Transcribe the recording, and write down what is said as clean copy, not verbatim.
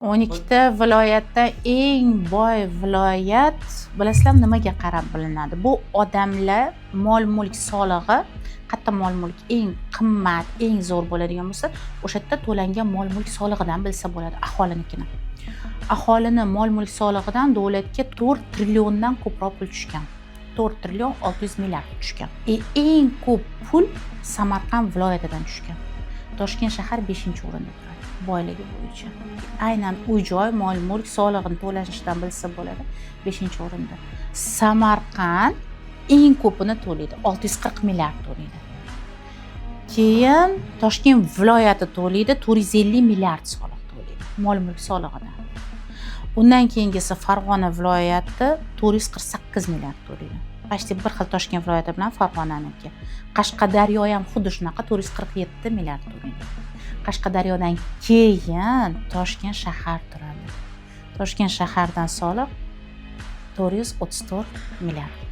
12 ta viloyatda eng boy viloyat bilasizlar nimaga qarab bilinadi? Bu odamlar mol-mulk solig'i, qayerda mol-mulk eng qimmat, eng zo'r bo'ladigan bo'lsa, o'sha yerda to'langan mol-mulk solig'idan bilsa bo'ladi aholinikini. Aholini mol-mulk solig'idan davlatga 4 trilliondan ko'proq pul tushgan. 4 trillion 600 milliard tushgan. Eng ko'p pul Samarqand viloyatidan tushgan. Toshkent shahar 5-o'rinda turadi boyligi bo'yicha. Aynan uy-joy, mol-mulk solig'ini to'lashdan bilsa bo'ladi 5-o'rinda. Samarqand eng ko'pini to'laydi, 640 milliard to'laydi. Keyin Toshkent viloyati to'laydi, 450 milliard soliq to'laydi, mol-mulk solig'idan. Undan keyingisi Farg'ona viloyati 448 milliard to'laydi. Почти bir xil Toshkent viloyati bilan Farg'onaniki. Qashqadaryo ham xuddi shunaqa 447 milliard to'laydi. Qashqadaryodan keyin Toshkent shahar turadi. Toshkent shahardan soliq 434 milliard.